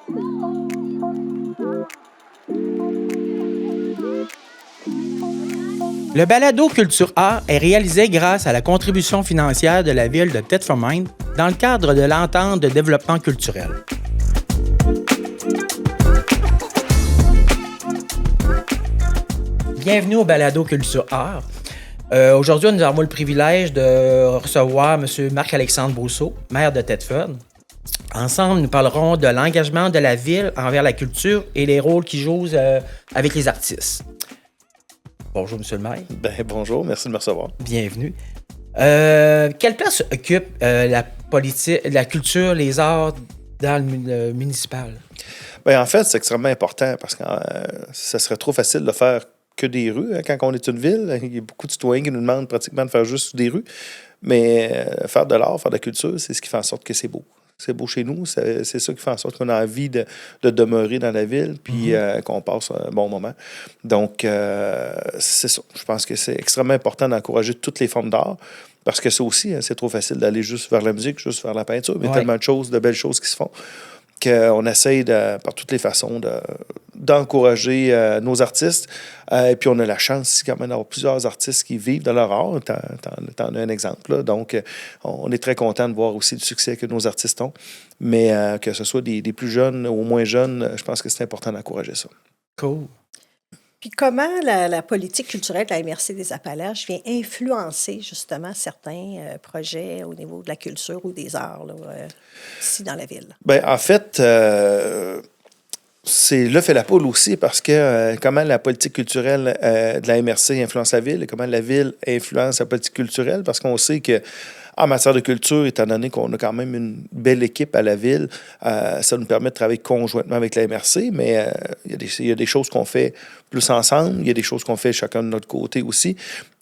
Le balado Culture Art est réalisé grâce à la contribution financière de la ville de Thetford Mines dans le cadre de l'entente de développement culturel. Bienvenue au balado Culture Art. Aujourd'hui, nous avons le privilège de recevoir M. Marc-Alexandre Brousseau, maire de Thetford. Ensemble, nous parlerons de l'engagement de la ville envers la culture et les rôles qu'il joue avec les artistes. Bonjour, M. le maire. Bonjour, merci de me recevoir. Bienvenue. Quelle place occupe la politique, la culture, les arts dans le municipal? En fait, c'est extrêmement important parce que ça serait trop facile de faire que des rues. Quand on est une ville, il y a beaucoup de citoyens qui nous demandent pratiquement de faire juste des rues. Mais faire de l'art, faire de la culture, c'est ce qui fait en sorte que c'est beau. C'est beau chez nous, c'est ça qui fait en sorte qu'on a envie de demeurer dans la ville puis qu'on passe un bon moment. Donc, c'est ça. Je pense que c'est extrêmement important d'encourager toutes les formes d'art parce que ça aussi, c'est trop facile d'aller juste vers la musique, juste vers la peinture, mais tellement de choses, de belles choses qui se font qu'on essaye par toutes les façons d'encourager nos artistes. Et puis, on a la chance ici quand même d'avoir plusieurs artistes qui vivent de leur art. T'en as un exemple. Là. Donc, on est très content de voir aussi le succès que nos artistes ont. Mais que ce soit des plus jeunes ou moins jeunes, je pense que c'est important d'encourager ça. Cool. Puis comment la politique culturelle de la MRC des Appalaches vient influencer justement certains projets au niveau de la culture ou des arts là, ici dans la ville? En fait, c'est l'œuf et la poule aussi parce que comment la politique culturelle de la MRC influence la ville et comment la ville influence la politique culturelle parce qu'on sait que en matière de culture, étant donné qu'on a quand même une belle équipe à la ville, ça nous permet de travailler conjointement avec la MRC, mais il y a des choses qu'on fait plus ensemble, il y a des choses qu'on fait chacun de notre côté aussi,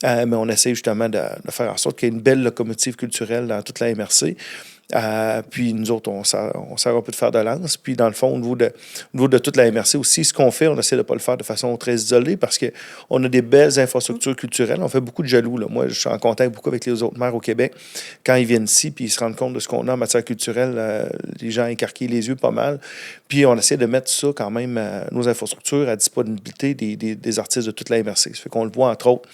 mais on essaie justement de faire en sorte qu'il y ait une belle locomotive culturelle dans toute la MRC. Puis nous autres, on sert un peu de fer de lance. Puis dans le fond, au niveau de toute la MRC aussi, ce qu'on fait, on essaie de ne pas le faire de façon très isolée parce qu'on a des belles infrastructures culturelles. On fait beaucoup de jaloux. Là. Moi, je suis en contact beaucoup avec les autres maires au Québec. Quand ils viennent ici, puis ils se rendent compte de ce qu'on a en matière culturelle, les gens écarquillent les yeux pas mal. Puis on essaie de mettre ça quand même, nos infrastructures, à disponibilité des artistes de toute la MRC. Ça fait qu'on le voit, entre autres,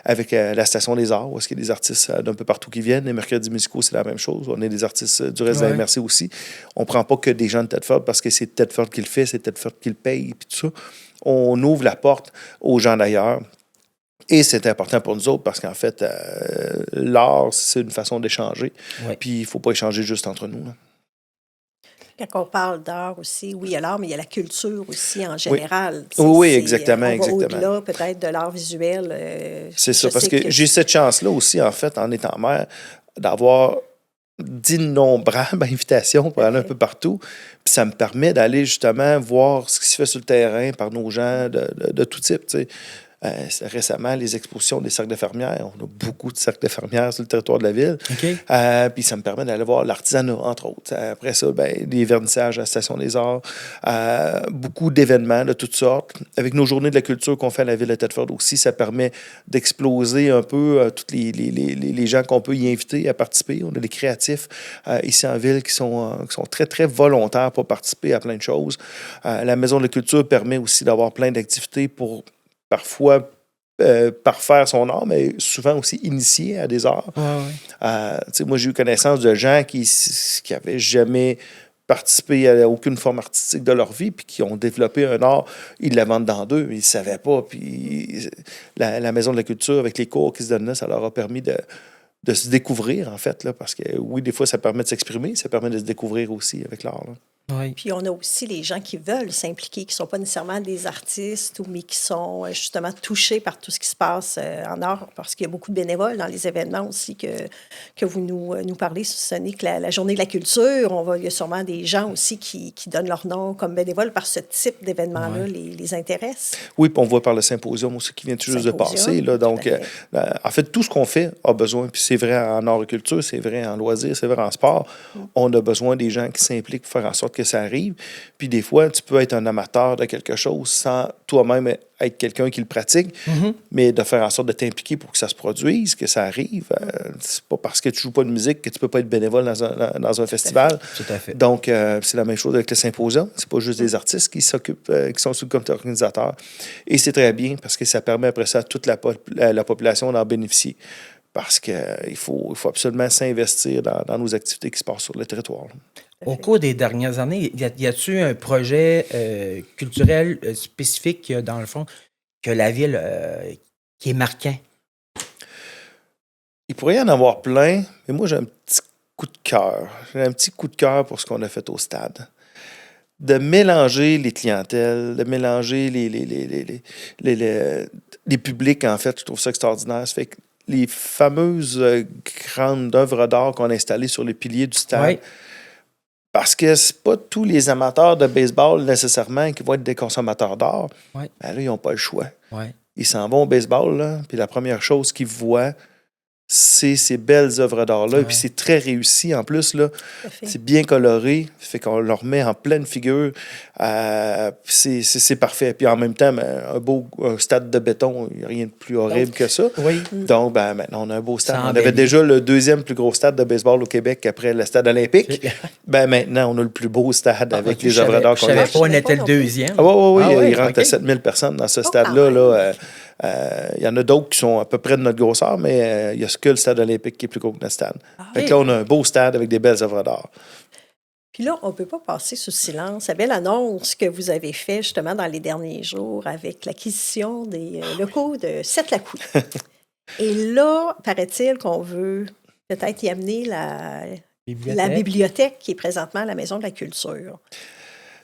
avec la Station des Arts, où il y a des artistes d'un peu partout qui viennent. Les mercredis musicaux, c'est la même chose. On a des artistes du reste de la MRC aussi. On ne prend pas que des gens de Thetford parce que c'est Thetford qui le fait, c'est Thetford qui le paye, puis tout ça. On ouvre la porte aux gens d'ailleurs. Et c'est important pour nous autres parce qu'en fait, l'art, c'est une façon d'échanger. Puis il ne faut pas échanger juste entre nous. Là. Quand on parle d'art aussi, oui, il y a l'art, mais il y a la culture aussi en général. Oui, exactement. On va au-delà peut-être de l'art visuel. C'est ça, parce que j'ai cette chance-là aussi, en fait, en étant maire, d'avoir d'innombrables invitations pour aller un peu partout. Puis ça me permet d'aller justement voir ce qui se fait sur le terrain par nos gens de tout type, tu sais. Récemment, les expositions des cercles de fermières. On a beaucoup de cercles de fermières sur le territoire de la ville. Okay. Puis ça me permet d'aller voir l'artisanat, entre autres. Après ça, des vernissages à la Station des Arts. Beaucoup d'événements de toutes sortes. Avec nos journées de la culture qu'on fait à la ville de Thetford aussi, ça permet d'exploser un peu tous les gens qu'on peut y inviter à participer. On a des créatifs ici en ville qui sont très, très volontaires pour participer à plein de choses. La Maison de la culture permet aussi d'avoir plein d'activités pour parfois parfaire son art, mais souvent aussi initier à des arts. Moi, j'ai eu connaissance de gens qui n'avaient jamais participé à aucune forme artistique de leur vie, puis qui ont développé un art, ils la vendent dans deux, mais ils ne savaient pas. Puis la Maison de la culture, avec les cours qui se donnent là, ça leur a permis de se découvrir, en fait, là, parce que oui, des fois, ça permet de s'exprimer, ça permet de se découvrir aussi avec l'art. Là. Oui. Puis on a aussi les gens qui veulent s'impliquer, qui ne sont pas nécessairement des artistes, mais qui sont justement touchés par tout ce qui se passe en art, parce qu'il y a beaucoup de bénévoles dans les événements aussi que vous nous parlez. Ce n'est que la journée de la culture. Il y a sûrement des gens aussi qui donnent leur nom comme bénévoles parce que ce type d'événement-là les intéresse. Oui, puis on voit par le symposium aussi qui vient tout juste de passer. Là, donc, en fait, tout ce qu'on fait a besoin, puis c'est vrai en art et culture, c'est vrai en loisirs, c'est vrai en sport, on a besoin des gens qui s'impliquent pour faire en sorte que ça arrive. Puis des fois, tu peux être un amateur de quelque chose sans toi-même être quelqu'un qui le pratique, mais de faire en sorte de t'impliquer pour que ça se produise, que ça arrive. C'est pas parce que tu joues pas de musique que tu peux pas être bénévole dans un festival. Tout à fait. Donc, c'est la même chose avec le symposium. C'est pas juste des artistes qui s'occupent, qui sont sous le comité organisateur. Et c'est très bien parce que ça permet après ça à toute la population d'en bénéficier. Parce qu'il faut absolument s'investir dans nos activités qui se passent sur le territoire. Au cours des dernières années, y a-t-il un projet culturel spécifique, dans le fond, que la ville qui est marquant? Il pourrait y en avoir plein, mais moi, j'ai un petit coup de cœur. J'ai un petit coup de cœur pour ce qu'on a fait au stade. De mélanger les clientèles, de mélanger les publics, en fait, je trouve ça extraordinaire. Ça fait que les fameuses grandes œuvres d'art qu'on a installées sur les piliers du stade, Oui. parce que c'est pas tous les amateurs de baseball nécessairement qui vont être des consommateurs d'art. Oui. Ben là, ils n'ont pas le choix. Oui. Ils s'en vont au baseball, là, puis la première chose qu'ils voient, c'est ces belles œuvres d'art-là. Ouais. Et puis c'est très réussi en plus, là. C'est bien coloré, fait qu'on leur met en pleine figure. C'est parfait. Puis en même temps, un stade de béton, il n'y a rien de plus horrible que ça. Oui. Donc, maintenant, on a un beau stade. Ça On avait embellit. déjà le deuxième plus gros stade de baseball au Québec après le stade olympique. Maintenant, on a le plus beau stade avec les œuvres d'art Je qu'on savais a. pas, on était le deuxième. Ah oui, Ah ouais, il rentre ok. à 7000 personnes dans ce quand stade-là. même. Là. Il y en a d'autres qui sont à peu près de notre grosseur, mais il y a que le stade olympique qui est plus gros que notre stade. Fait que là, on a un beau stade avec des belles œuvres d'art. Puis là, on ne peut pas passer sous silence la belle annonce que vous avez faite justement dans les derniers jours avec l'acquisition des locaux de Sept-Lacouille. Et là, paraît-il qu'on veut peut-être y amener la bibliothèque qui est présentement à la Maison de la Culture.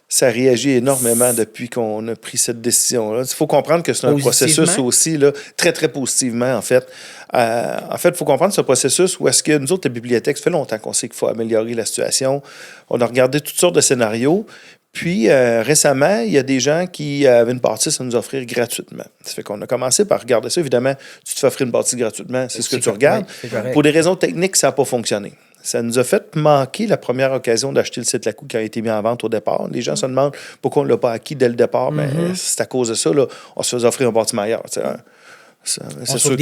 Ça réagit énormément depuis qu'on a pris cette décision-là. Il faut comprendre que c'est un Positivement? processus aussi, là, très, très positivement, en fait. En fait, il faut comprendre ce processus où est-ce que nous autres, la bibliothèque, ça fait longtemps qu'on sait qu'il faut améliorer la situation. On a regardé toutes sortes de scénarios. Puis, récemment, il y a des gens qui avaient une bâtisse à nous offrir gratuitement. Ça fait qu'on a commencé par regarder ça. Évidemment, tu te fais offrir une bâtisse gratuitement, c'est ce que tu regardes. Oui, c'est correct. Pour des raisons techniques, ça n'a pas fonctionné. Ça nous a fait manquer la première occasion d'acheter le Sept-Lacouille qui a été mis en vente au départ. Les gens se demandent pourquoi on ne l'a pas acquis dès le départ. Mais c'est à cause de ça, là, on se faisait offrir un bâtiment ailleurs. C'est sûr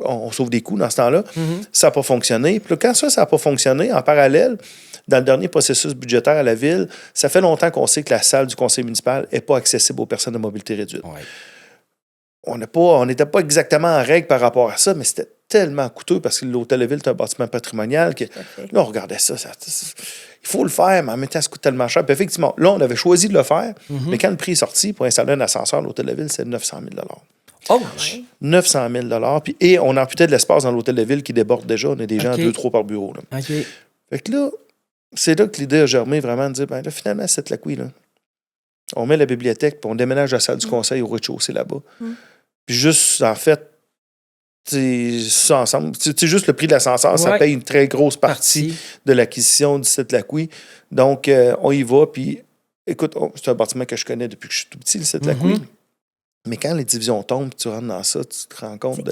qu'on sauve des coûts dans ce temps-là. Ça n'a pas fonctionné. Puis là, quand ça n'a pas fonctionné, en parallèle, dans le dernier processus budgétaire à la Ville, ça fait longtemps qu'on sait que la salle du conseil municipal n'est pas accessible aux personnes de mobilité réduite. Ouais. On n'était pas exactement en règle par rapport à ça, mais c'était tellement coûteux parce que l'Hôtel de Ville est un bâtiment patrimonial que là, on regardait ça. Il faut le faire, mais en même temps, ça coûte tellement cher. Puis effectivement, là, on avait choisi de le faire, mais quand le prix est sorti pour installer un ascenseur à l'Hôtel de Ville, c'est 900 000 Oh! 900 000 puis, et on amputait de l'espace dans l'Hôtel de Ville qui déborde déjà. On a des gens OK. 2-3 par bureau. Là. OK. Fait que là, c'est là que l'idée a germé vraiment de dire, là, finalement, Sept-Lacouille, là, on met la bibliothèque, puis on déménage la salle du conseil au rez-de-chaussée là-bas. Puis juste, en fait, c'est ça ensemble. C'est juste le prix de l'ascenseur, ça paye une très grosse partie de l'acquisition du Sept-Lacouille. Donc, on y va, puis écoute, c'est un bâtiment que je connais depuis que je suis tout petit, le Sept-Lacouille. Mais quand les divisions tombent, tu rentres dans ça, tu te rends compte de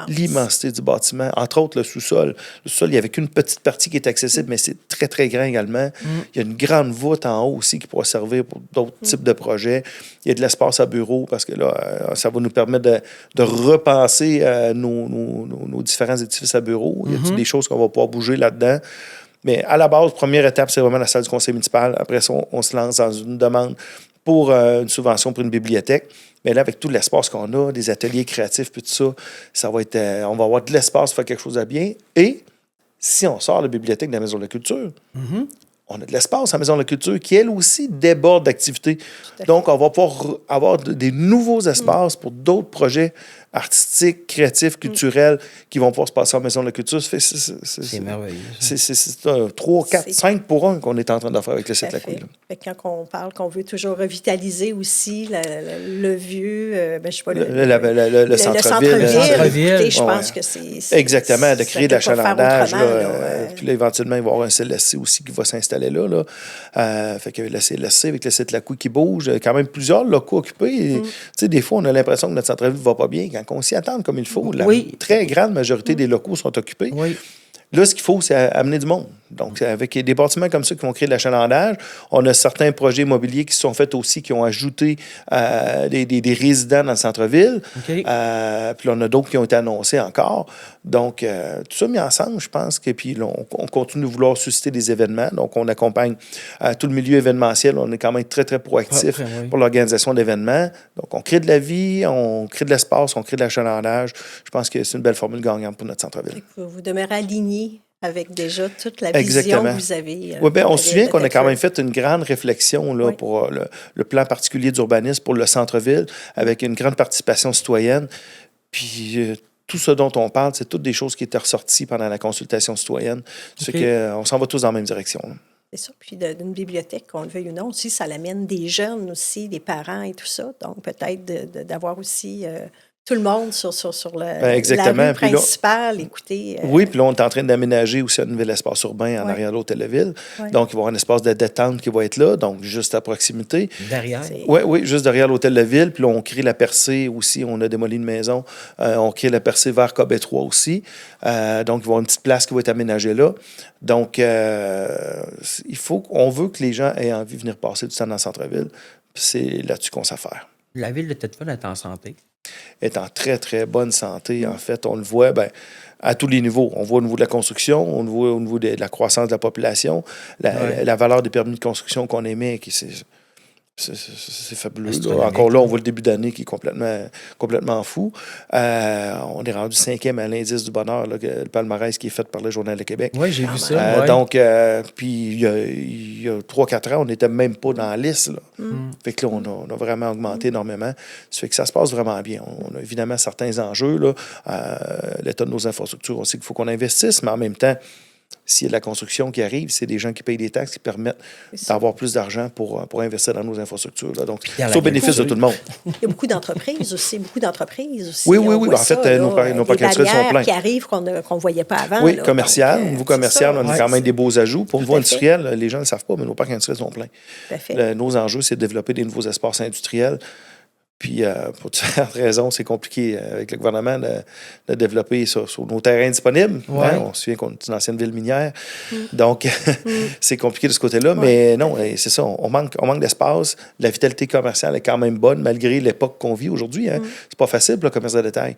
l'immensité du bâtiment. Entre autres, le sous-sol. Le sous-sol, il n'y avait qu'une petite partie qui est accessible, mais c'est très, très grand également. Il y a une grande voûte en haut aussi qui pourra servir pour d'autres types de projets. Il y a de l'espace à bureau parce que là, ça va nous permettre de repenser nos différents édifices à bureau. Il y a des choses qu'on va pouvoir bouger là-dedans. Mais à la base, première étape, c'est vraiment la salle du conseil municipal. Après ça, on se lance dans une demande pour une subvention pour une bibliothèque. Mais là, avec tout l'espace qu'on a, des ateliers créatifs, puis tout ça va être, on va avoir de l'espace pour faire quelque chose de bien. Et si on sort de la bibliothèque de la Maison de la Culture, on a de l'espace à la Maison de la Culture qui, elle aussi, déborde d'activités. Donc, on va pouvoir avoir des nouveaux espaces pour d'autres projets artistiques, créatifs, culturels qui vont pouvoir se passer à la Maison de la Culture. C'est merveilleux. C'est un 3, 4, 5 pour 1 qu'on est en train de faire avec le Sept-Lacouille. Quand on parle qu'on veut toujours revitaliser aussi le vieux, je sais pas, le centre-ville. Écoutez, je pense que c'est... Exactement, de créer de l'achalandage. Puis Puis là, éventuellement, il va y avoir un CLSC aussi qui va s'installer là. Fait que le CLSC avec le Sept-Lacouille qui bouge, quand même plusieurs locaux occupés. Tu sais, des fois, on a l'impression que notre centre-ville ne va pas bien quand on s'y attend comme il faut. La très grande majorité des locaux sont occupés. Là, ce qu'il faut, c'est amener du monde. Donc, avec des bâtiments comme ça qui vont créer de l'achalandage, on a certains projets immobiliers qui se sont faits aussi, qui ont ajouté des résidents dans le centre-ville. OK. Puis on a d'autres qui ont été annoncés encore. Donc, tout ça mis ensemble, je pense que puis là, on continue de vouloir susciter des événements. Donc, on accompagne tout le milieu événementiel. On est quand même très, très proactif Oui. pour l'organisation d'événements. Donc, on crée de la vie, on crée de l'espace, on crée de l'achalandage. Je pense que c'est une belle formule gagnante pour notre centre-ville. Vous demeurez aligné avec déjà toute la Exactement. vision que vous avez. Oui, bien, on de se souvient la qu'on a ville de quand même Thetford. fait une grande réflexion là, Oui. pour le plan particulier d'urbanisme pour le centre-ville, avec une grande participation citoyenne. Puis tout ce dont on parle, c'est toutes des choses qui étaient ressorties pendant la consultation citoyenne. C'est OK. qu'on s'en va tous dans la même direction. Là. C'est ça. Puis d'une bibliothèque, qu'on le veuille ou non, aussi, ça l'amène des jeunes aussi, des parents et tout ça. Donc, peut-être d'avoir aussi tout le monde sur exactement. la rue Puis là, principale, écoutez. oui, puis là, on est en train d'aménager aussi un nouvel espace urbain en Ouais. arrière de l'hôtel de ville. Ouais. Donc, il va y avoir un espace de détente qui va être là, donc juste à proximité. Derrière. C'est- Oui, juste derrière l'hôtel de ville. Puis là, on crée la percée aussi. On a démoli une maison. On crée la percée vers Cobet 3 aussi. Donc, il va y avoir une petite place qui va être aménagée là. Donc, on veut que les gens aient envie de venir passer du temps dans le centre-ville. Puis c'est là-dessus qu'on s'affaire. La ville de Thetford est en santé. Est en très, très bonne santé. En fait, on le voit à tous les niveaux. On voit au niveau de la construction, on le voit au niveau de la croissance de la population, la valeur des permis de construction qu'on émet, c'est fabuleux. Là. Encore là, on voit le début d'année qui est complètement fou. On est rendu 5e à l'indice du bonheur, là, le palmarès qui est fait par le Journal de Québec. Oui, j'ai vu ça. Ouais. Donc, puis il y a 3-4 ans, on n'était même pas dans la liste. Là. Fait que là, on a vraiment augmenté énormément. Ça fait que ça se passe vraiment bien. On a évidemment certains enjeux. Là. L'état de nos infrastructures, on sait qu'il faut qu'on investisse, mais en même temps, s'il y a de la construction qui arrive, c'est des gens qui payent des taxes qui permettent d'avoir plus d'argent pour investir dans nos infrastructures. Là. Donc, c'est au bénéfice de tout le monde. Il y a beaucoup d'entreprises aussi. Oui. On voit En fait, ça, nos parcs des naturels sont barrières pleins. qui arrivent qu'on ne voyait pas avant. Oui, là. commercial. Donc, Au niveau c'est commercial, ça. on a quand même des beaux ajouts. Pour le niveau Tout à fait. industriel, les gens ne le savent pas, mais nos parcs industriels sont pleins. Tout à fait. Nos enjeux, c'est de développer des nouveaux espaces industriels. Puis, pour différentes raisons, c'est compliqué avec le gouvernement de développer sur nos terrains disponibles. Ouais. Hein? On se souvient qu'on est une ancienne ville minière. Donc, c'est compliqué de ce côté-là. Mais non, c'est ça, on manque d'espace. La vitalité commerciale est quand même bonne, malgré l'époque qu'on vit aujourd'hui. Hein? C'est pas facile pour le commerce de détail.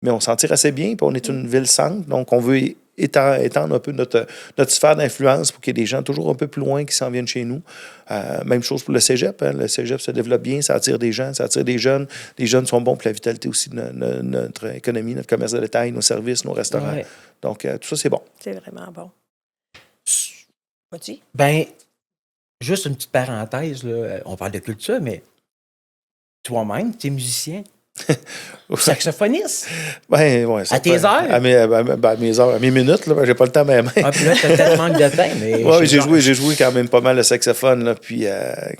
Mais on s'en tire assez bien, puis on est une ville-centre. Donc, on veut étendre un peu notre sphère d'influence pour qu'il y ait des gens toujours un peu plus loin qui s'en viennent chez nous. Même chose pour le cégep. Hein. Le cégep se développe bien, ça attire des gens, ça attire des jeunes. Les jeunes sont bons pour la vitalité aussi de notre économie, notre commerce de détail, nos services, nos restaurants. Ouais. Donc, tout ça, c'est bon. C'est vraiment bon. Vas-y. Ben, juste une petite parenthèse, là. On parle de culture, mais toi-même, tu es musicien. Saxophoniste. Ben, ouais, ça À tes peut- heures? À mes heures, à mes minutes, là, j'ai pas le temps même. Ah, puis là, t'as tellement de temps, mais... Oui, j'ai joué quand même pas mal le saxophone, là, puis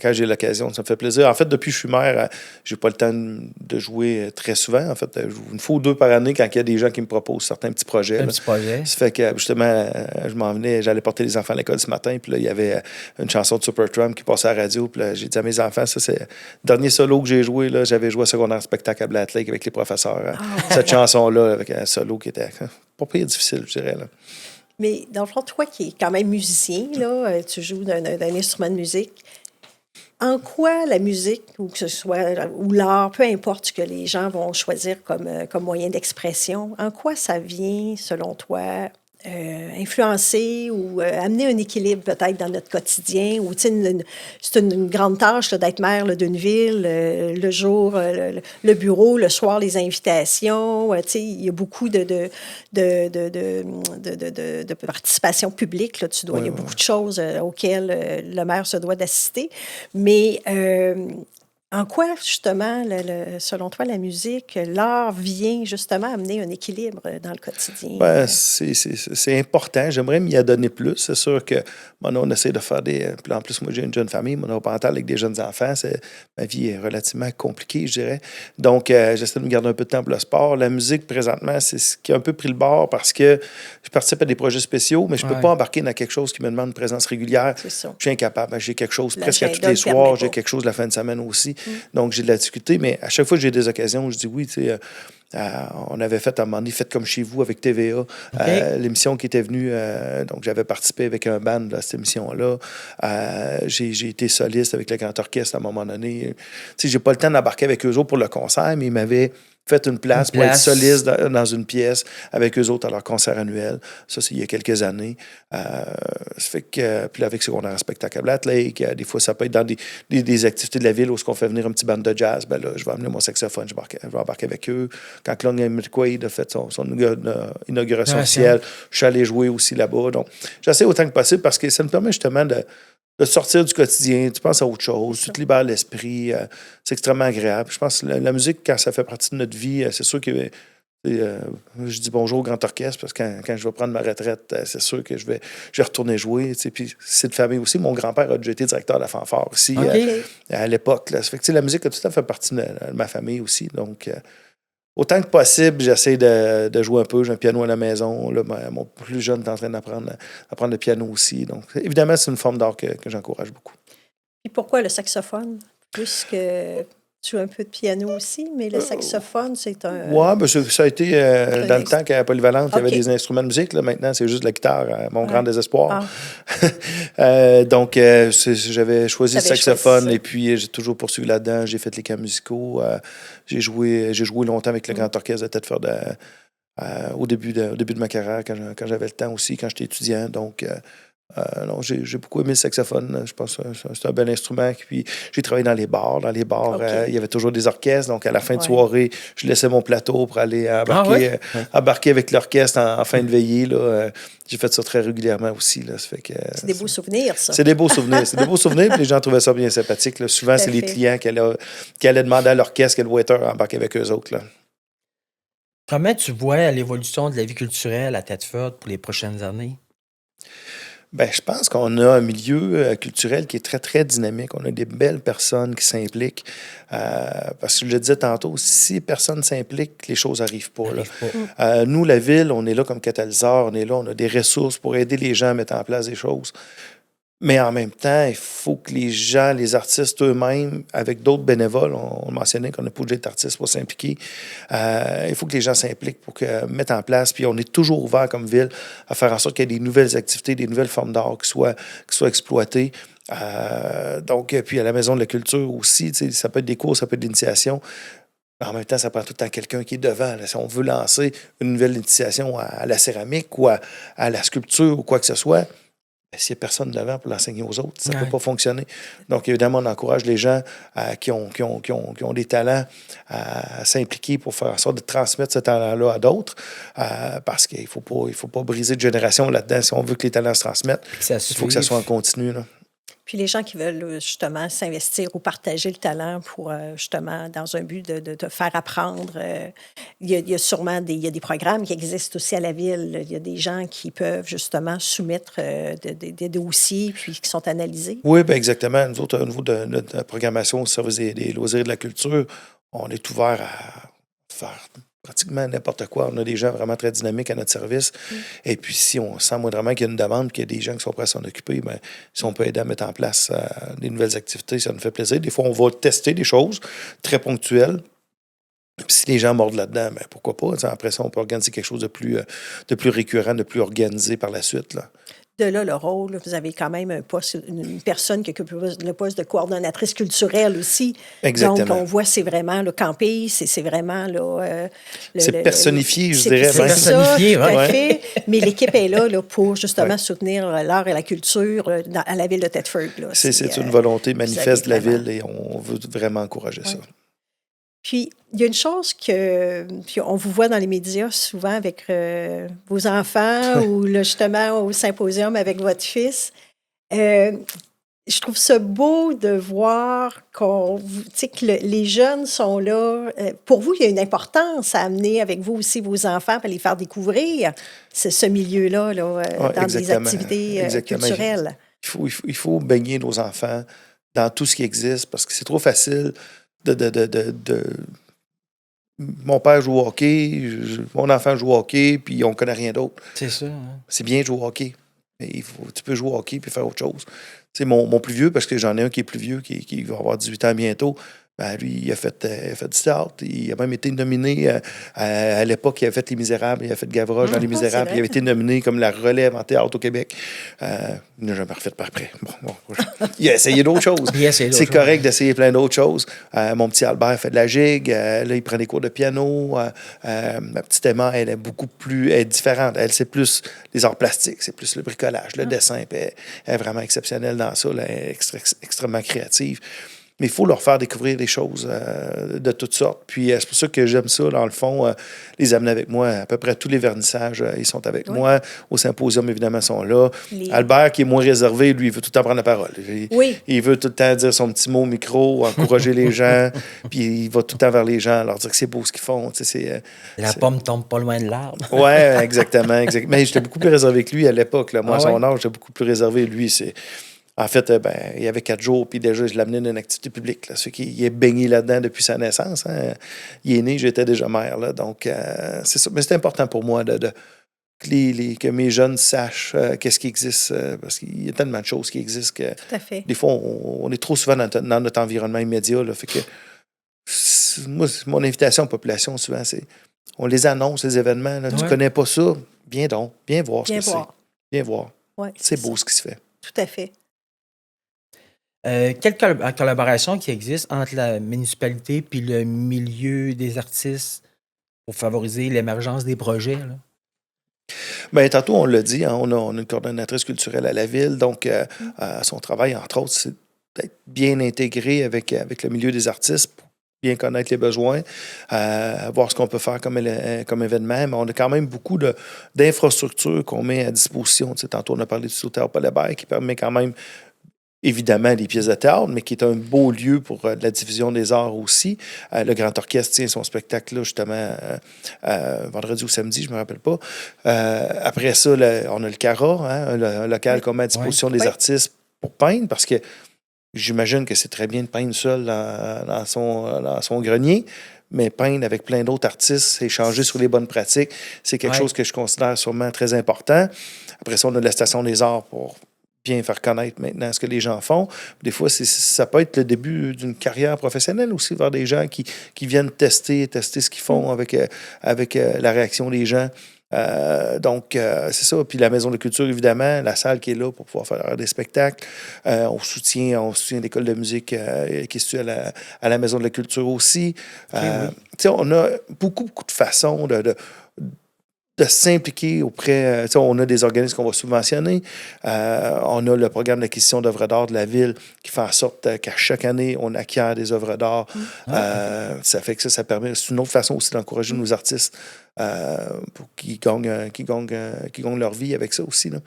quand j'ai l'occasion, ça me fait plaisir. En fait, depuis que je suis maire, j'ai pas le temps de jouer très souvent. En fait, je joue une fois ou deux par année quand il y a des gens qui me proposent certains petits projets. Un là. petit projet. Ça fait que, justement, je m'en venais, j'allais porter les enfants à l'école ce matin, puis là, il y avait une chanson de Supertramp qui passait à la radio, puis là, j'ai dit à mes enfants, ça, c'est le dernier solo que j'ai joué, là, j'avais joué à secondaire spectacle à Blatt Lake avec les professeurs. Hein. Cette chanson-là, avec un solo qui était pas pire difficile, je dirais. Là. Mais dans le fond, toi qui es quand même musicien, là, tu joues d'un instrument de musique. En quoi la musique, ou que ce soit ou l'art, peu importe ce que les gens vont choisir comme moyen d'expression, en quoi ça vient, selon toi, influencer ou amener un équilibre peut-être dans notre quotidien? Ou c'est une grande tâche là, d'être maire là, d'une ville, le jour, le bureau, le soir, les invitations. Il y a beaucoup de participation publique. Là, il y a beaucoup de choses auxquelles le maire se doit d'assister. Mais en quoi, justement, selon toi, la musique, l'art vient justement amener un équilibre dans le quotidien? Ben, c'est important. J'aimerais m'y adonner plus. C'est sûr que on essaie de faire des... Puis en plus, moi, j'ai une jeune famille, monoparentale avec des jeunes enfants. Ma vie est relativement compliquée, je dirais. Donc, j'essaie de me garder un peu de temps pour le sport. La musique, présentement, c'est ce qui a un peu pris le bord parce que je participe à des projets spéciaux, mais je ne peux pas embarquer dans quelque chose qui me demande une présence régulière. C'est ça. Je suis incapable. J'ai quelque chose presque à tous L'agenda les le permet soirs. pas. J'ai quelque chose la fin de semaine aussi. Donc, j'ai de la difficulté, mais à chaque fois que j'ai des occasions, je dis oui, tu sais. On avait fait à un moment donné, Faites comme chez vous avec TVA, l'émission qui était venue. Donc, j'avais participé avec un band à cette émission-là. J'ai été soliste avec le Grand Orchestre à un moment donné. Tu sais, j'ai pas le temps d'embarquer avec eux autres pour le concert, mais ils m'avaient fait une place pour être soliste dans une pièce avec eux autres à leur concert annuel. Ça, c'est il y a quelques années. Ça fait que, puis là, avec Secondaire en spectacle à Blatt Lake, des fois, ça peut être dans des activités de la ville où on fait venir un petit band de jazz. Ben là, je vais amener mon saxophone, je vais embarquer avec eux. Quand Long McQuaid a fait son inauguration officielle, je suis allé jouer aussi là-bas. Donc, j'essaie autant que possible parce que ça me permet justement de sortir du quotidien, tu penses à autre chose, tu te libères l'esprit, c'est extrêmement agréable. Je pense que la musique, quand ça fait partie de notre vie, c'est sûr que je dis bonjour au Grand Orchestre parce que quand je vais prendre ma retraite, c'est sûr que je vais retourner jouer. Puis c'est de famille aussi. Mon grand-père a déjà été directeur de la fanfare aussi à l'époque. Là. Ça fait que la musique a tout à fait partie de ma famille aussi. Donc, autant que possible, j'essaie de jouer un peu. J'ai un piano à la maison. Là, mon plus jeune est en train d'apprendre le piano aussi. Donc, évidemment, c'est une forme d'art que j'encourage beaucoup. Et pourquoi le saxophone? Plus que tu joues un peu de piano aussi, mais le saxophone, c'est un... Oui, ben ça a été dans le temps qu'à Polyvalente, il y avait des instruments de musique. Là, maintenant, c'est juste la guitare, mon grand désespoir. Donc, j'avais choisi le saxophone et puis j'ai toujours poursuivi là-dedans. J'ai fait les camps musicaux. J'ai joué longtemps avec le Grand Orchestre de Thetford au début de ma carrière, quand j'avais le temps aussi, quand j'étais étudiant. Donc, non, j'ai beaucoup aimé le saxophone. Je pense que c'est un bel instrument. Puis, j'ai travaillé dans les bars. Dans les bars, il y avait toujours des orchestres. Donc, à la fin de soirée, je laissais mon plateau pour aller embarquer avec l'orchestre en fin de veillée. Là. J'ai fait ça très régulièrement aussi. Là. Ça fait que, c'est des beaux souvenirs, ça. C'est des beaux souvenirs. C'est des beaux souvenirs. Puis les gens trouvaient ça bien sympathique. Là. Souvent, c'est les clients qui allaient demander à l'orchestre que le waiter embarque avec eux autres. Là. Comment tu vois l'évolution de la vie culturelle à Thetford pour les prochaines années? Ben, je pense qu'on a un milieu culturel qui est très, très dynamique. On a des belles personnes qui s'impliquent. Parce que je le disais tantôt, si personne ne s'implique, les choses n'arrivent pas. Là. Nous, la ville, on est là comme catalyseur. On est là, on a des ressources pour aider les gens à mettre en place des choses. Mais en même temps, il faut que les gens, les artistes eux-mêmes, avec d'autres bénévoles, on mentionnait qu'on n'a pas obligé d'être artiste pour s'impliquer, il faut que les gens s'impliquent pour mettre en place. Puis on est toujours ouvert comme ville à faire en sorte qu'il y ait des nouvelles activités, des nouvelles formes d'art qui soient exploitées. Donc, puis à la Maison de la Culture aussi, ça peut être des cours, ça peut être de l'initiation. Mais en même temps, ça prend tout le temps quelqu'un qui est devant. Là. Si on veut lancer une nouvelle initiation à la céramique ou à la sculpture ou quoi que ce soit, s'il n'y a personne devant pour l'enseigner aux autres, ça ne peut pas fonctionner. Donc, évidemment, on encourage les gens qui ont des talents à s'impliquer pour faire en sorte de transmettre ce talent-là à d'autres, parce qu'il ne faut pas briser de génération là-dedans si on veut que les talents se transmettent. Il faut que ça soit en continu. Là. Puis les gens qui veulent justement s'investir ou partager le talent pour justement dans un but de faire apprendre, il y a sûrement il y a des programmes qui existent aussi à la ville. Il y a des gens qui peuvent justement soumettre des dossiers puis qui sont analysés. Oui, bien exactement. Nous autres, au niveau de notre programmation au service des loisirs et de la culture, on est ouvert à faire pratiquement n'importe quoi. On a des gens vraiment très dynamiques à notre service. Et puis, si on sent moindrement qu'il y a une demande, qu'il y a des gens qui sont prêts à s'en occuper, bien, si on peut aider à mettre en place des nouvelles activités, ça nous fait plaisir. Des fois, on va tester des choses très ponctuelles. Puis si les gens mordent là-dedans, bien, pourquoi pas? Après ça, on peut organiser quelque chose de plus récurrent, de plus organisé par la suite. Là. De là, le rôle, vous avez quand même un poste, une personne qui occupe le poste de coordonnatrice culturelle aussi. Exactement. Donc, on voit, c'est vraiment le campus, c'est vraiment... là. C'est personnifié, je dirais. C'est personnifié, ça, tout à ouais. fait. Mais l'équipe est là pour justement soutenir l'art et la culture à la ville de Thetford. Là. C'est une volonté manifeste de la ville et on veut vraiment encourager ça. Puis, il y a une chose puis on vous voit dans les médias souvent avec vos enfants ou là, justement au symposium avec votre fils. Je trouve ça beau de voir que les jeunes sont là. Pour vous, il y a une importance à amener avec vous aussi vos enfants pour les faire découvrir ce milieu-là dans des activités culturelles. Il faut baigner nos enfants dans tout ce qui existe parce que c'est trop facile Mon père joue au hockey, mon enfant joue au hockey, puis on ne connaît rien d'autre. C'est ça. Hein? C'est bien de jouer au hockey, mais tu peux jouer au hockey puis faire autre chose. Mon plus vieux, parce que j'en ai un qui est plus vieux, qui va avoir 18 ans bientôt, Ben, lui, il a fait du théâtre. Il a même été nominé, à l'époque, il avait fait Les Misérables. Il a fait Gavroche dans Les Misérables. Il avait été nominé comme la relève en théâtre au Québec. Il n'a jamais refait par après. Bon, il a essayé d'autres choses. C'est correct d'essayer plein d'autres choses. Mon petit Albert fait de la gigue. Là, il prend des cours de piano. Ma petite Emma, elle est différente. Elle, c'est plus les arts plastiques. C'est plus le bricolage, le dessin. Puis elle est vraiment exceptionnelle dans ça. Là, elle est extrêmement créative. Mais il faut leur faire découvrir des choses de toutes sortes. Puis c'est pour ça que j'aime ça, dans le fond, les amener avec moi. À peu près tous les vernissages, ils sont avec moi. Au symposium, évidemment, ils sont là. Albert, qui est moins réservé, lui, il veut tout le temps prendre la parole. Il veut tout le temps dire son petit mot au micro, encourager les gens. Puis il va tout le temps vers les gens, leur dire que c'est beau ce qu'ils font. La pomme tombe pas loin de l'arbre. Oui, exactement. Mais j'étais beaucoup plus réservé que lui à l'époque. Là. Moi, à son âge, j'étais beaucoup plus réservé. Lui, En fait, il y avait 4 jours, puis déjà, je l'amenais dans une activité publique. Là. Ceux qui est baigné là-dedans depuis sa naissance. Hein. Il est né, j'étais déjà mère. Là. Donc, c'est ça. Mais c'est important pour moi que mes jeunes sachent qu'est-ce qui existe. Parce qu'il y a tellement de choses qui existent que tout à fait. Des fois, on est trop souvent dans notre environnement immédiat. Là, fait que, moi, mon invitation à la population, souvent, c'est on les annonce, les événements. Là. Tu connais pas ça? Viens donc. Viens voir ce que c'est. Viens voir. Ouais, c'est beau ce qui se fait. Tout à fait. Quelle collaboration qui existe entre la municipalité puis le milieu des artistes pour favoriser l'émergence des projets? Là? Bien, tantôt, on l'a dit, hein, on a une coordonnatrice culturelle à la ville, donc son travail, entre autres, c'est d'être bien intégré avec le milieu des artistes pour bien connaître les besoins, voir ce qu'on peut faire comme événement, mais on a quand même beaucoup d'infrastructures qu'on met à disposition. Tu sais, tantôt, on a parlé du Théâtre Paul Hébert qui permet quand même évidemment des pièces de théâtre, mais qui est un beau lieu pour la diffusion des arts aussi. Le Grand Orchestre tient son spectacle là, justement, vendredi ou samedi, je ne me rappelle pas. Après ça, on a le CARA, hein, un local qu'on met à disposition des artistes pour peindre, parce que j'imagine que c'est très bien de peindre seul dans son grenier, mais peindre avec plein d'autres artistes, échanger sur les bonnes pratiques, c'est quelque chose que je considère sûrement très important. Après ça, on a la Station des arts pour bien faire connaître maintenant ce que les gens font. Des fois, ça peut être le début d'une carrière professionnelle aussi, voir des gens qui viennent tester ce qu'ils font avec la réaction des gens. Donc, c'est ça. Puis la Maison de culture, évidemment, la salle qui est là pour pouvoir faire des spectacles. On soutient l'école de musique qui est située à la Maison de la culture aussi. On a beaucoup de façons de s'impliquer auprès... on a des organismes qu'on va subventionner. On a le programme d'acquisition d'œuvres d'art de la ville qui fait en sorte qu'à chaque année, on acquiert des œuvres d'art. Ça fait que ça permet... C'est une autre façon aussi d'encourager nos artistes pour qu'ils gagnent leur vie avec ça aussi. Là.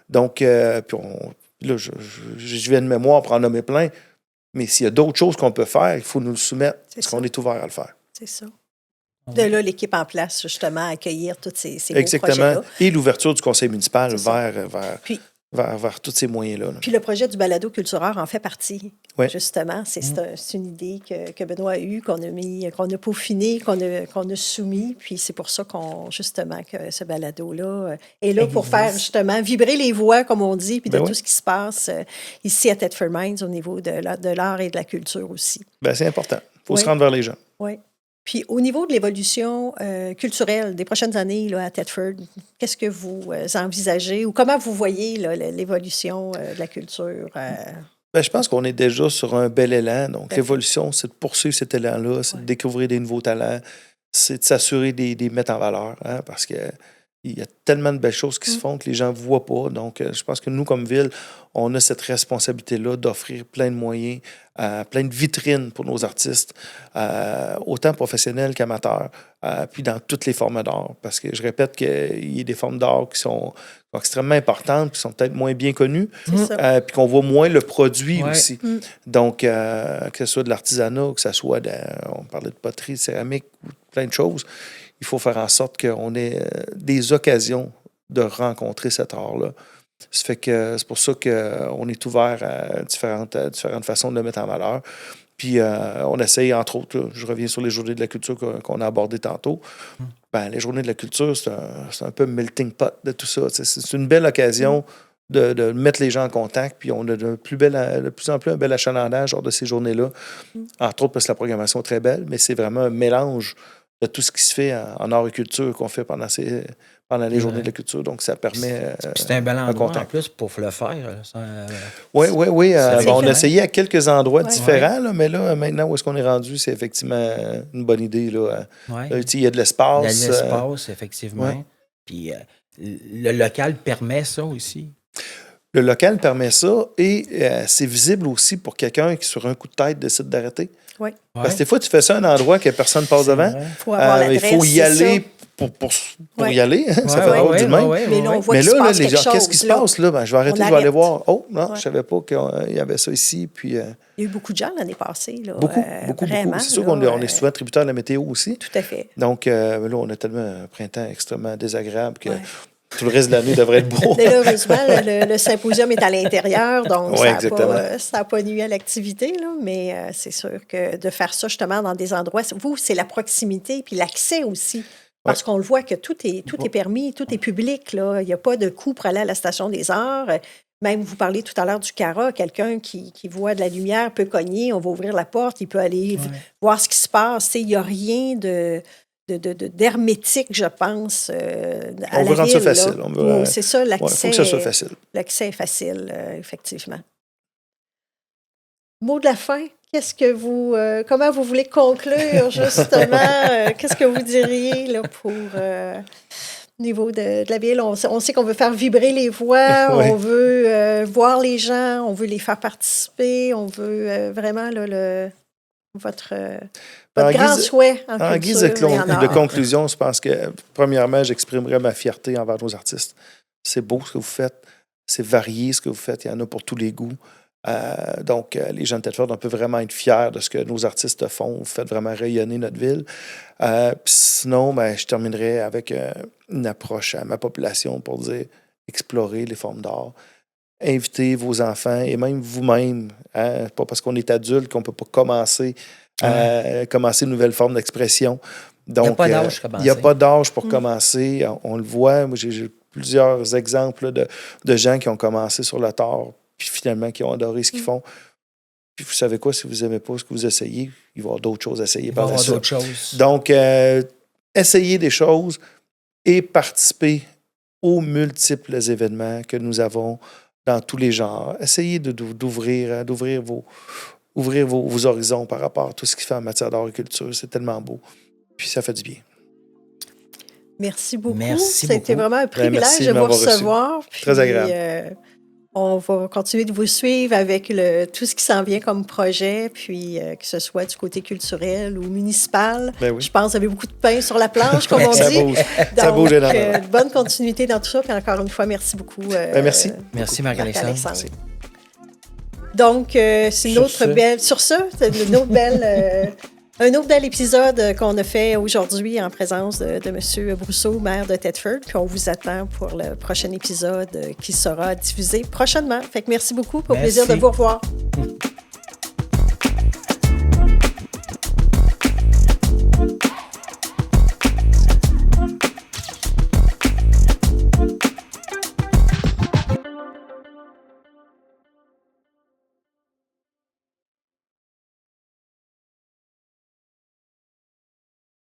Donc, puis là, je viens de mémoire pour en nommer plein, mais s'il y a d'autres choses qu'on peut faire, il faut nous le soumettre parce qu'on est ouvert à le faire. C'est ça. De là, l'équipe en place, justement, à accueillir tous ces beaux exactement. projets-là. Et l'ouverture du conseil municipal vers tous ces moyens-là. Puis le projet du balado culturel en fait partie, justement. C'est une idée que Benoît a eue, qu'on a peaufiné, qu'on a soumis. Puis c'est pour ça que ce balado-là est là pour faire, justement, vibrer les voix, comme on dit, puis de tout ce qui se passe ici à Thetford Mines au niveau de l'art et de la culture aussi. Bien, c'est important. Il faut se rendre vers les gens. Oui. Puis, au niveau de l'évolution culturelle des prochaines années là, à Thetford, qu'est-ce que vous envisagez ou comment vous voyez là, l'évolution de la culture? Bien, je pense qu'on est déjà sur un bel élan. Donc, l'évolution, c'est de poursuivre cet élan-là, c'est de découvrir des nouveaux talents, c'est de s'assurer de mettre en valeur, hein, parce que il y a tellement de belles choses qui se font que les gens ne voient pas. Donc, je pense que nous, comme ville, on a cette responsabilité-là d'offrir plein de moyens, plein de vitrines pour nos artistes, autant professionnels qu'amateurs, puis dans toutes les formes d'art. Parce que je répète qu'il y a des formes d'art qui sont extrêmement importantes, qui sont peut-être moins bien connues, puis qu'on voit moins le produit aussi. Donc, que ce soit de l'artisanat, que ce soit, on parlait de poterie, de céramique, plein de choses, il faut faire en sorte qu'on ait des occasions de rencontrer cet art-là. Ça fait que c'est pour ça qu'on est ouvert à différentes façons de le mettre en valeur. Puis on essaye, entre autres, là, je reviens sur les journées de la culture qu'on a abordées tantôt. Ben, les journées de la culture, c'est un peu melting pot de tout ça. C'est une belle occasion de mettre les gens en contact. Puis on a de plus en plus un bel achalandage lors de ces journées-là. Entre autres parce que la programmation est très belle, mais c'est vraiment un mélange de tout ce qui se fait en art et culture qu'on fait pendant les journées de la culture. Donc, ça permet... c'est un bel endroit en plus pour le faire. Oui. On a bien. essayé à quelques endroits différents, là, mais là, maintenant, où est-ce qu'on est rendu, c'est effectivement une bonne idée. Là. Il y a de l'espace. Il y a de l'espace, effectivement. Puis le local permet ça aussi. Le local permet ça et c'est visible aussi pour quelqu'un qui, sur un coup de tête, décide d'arrêter. Oui. Parce que des fois, tu fais ça à un endroit que personne ne passe devant. Il faut y aller pour y aller. Ça fait drôle du même. Mais là, on voit mais qu'il se passe les gens, quelque qu'est-ce qui se chose, passe là? Ben, je vais arrêter, je vais aller voir. Oh, non, je ne savais pas qu'il y avait ça ici. Puis, il y a eu beaucoup de gens l'année passée. Là, beaucoup. Vraiment, C'est sûr qu'on est souvent tributaire de la météo aussi. Tout à fait. Donc, là, on a tellement un printemps extrêmement désagréable que tout le reste de l'année devrait être beau. Mais là, heureusement, le symposium est à l'intérieur, donc ça n'a pas nuit à l'activité. Là, mais c'est sûr que de faire ça justement dans des endroits... Vous, c'est la proximité puis l'accès aussi. Parce qu'on le voit que tout est permis, tout est public. Là. Il n'y a pas de coût pour aller à la Station des Arts. Même, vous parliez tout à l'heure du CARA, quelqu'un qui voit de la lumière peut cogner, on va ouvrir la porte, il peut aller voir ce qui se passe. Il n'y a rien d'hermétique, je pense, à on veut rendre ça facile. C'est ça, l'accès. Il faut que ça soit facile. L'accès est facile, effectivement. Mot de la fin, comment vous voulez conclure, justement? Qu'est-ce que vous diriez là, pour au niveau de la ville? On sait qu'on veut faire vibrer les voix, on veut voir les gens, on veut les faire participer, on veut vraiment là, votre grand souhait en culture. En guise de conclusion, je pense que, premièrement, j'exprimerai ma fierté envers nos artistes. C'est beau ce que vous faites, c'est varié ce que vous faites, il y en a pour tous les goûts. Donc, les gens de Thetford, on peut vraiment être fiers de ce que nos artistes font. Vous faites vraiment rayonner notre ville. Sinon, je terminerai avec une approche à ma population pour dire explorer les formes d'art. Invitez vos enfants et même vous-même. Pas parce qu'on est adulte qu'on ne peut pas commencer une nouvelle forme d'expression. Donc, il n'y a pas d'âge pour commencer. Il n'y a pas d'âge pour commencer. On le voit. Moi, j'ai plusieurs exemples de gens qui ont commencé sur le tard puis finalement qui ont adoré ce qu'ils font. Puis vous savez quoi, si vous n'aimez pas ce que vous essayez, il va y avoir d'autres choses à essayer par la suite. Donc, essayez des choses et participez aux multiples événements que nous avons dans tous les genres. Essayez d'ouvrir vos horizons par rapport à tout ce qui fait en matière d'art et culture. C'est tellement beau. Puis ça fait du bien. Merci beaucoup. Merci C'était vraiment un privilège de vous recevoir. Puis, très agréable. On va continuer de vous suivre avec tout ce qui s'en vient comme projet, puis que ce soit du côté culturel ou municipal. Je pense que vous avez beaucoup de pain sur la planche, comme on dit. Ça bouge énormément. Bonne continuité dans tout ça. Puis encore une fois, merci beaucoup. Merci. Merci, Marc-Alexandre. Donc, c'est une autre belle... Sur ça, c'est une autre belle... Un autre bel épisode qu'on a fait aujourd'hui en présence de M. Brousseau, maire de Thetford. Puis on vous attend pour le prochain épisode qui sera diffusé prochainement. Fait que merci beaucoup. Au plaisir de vous revoir.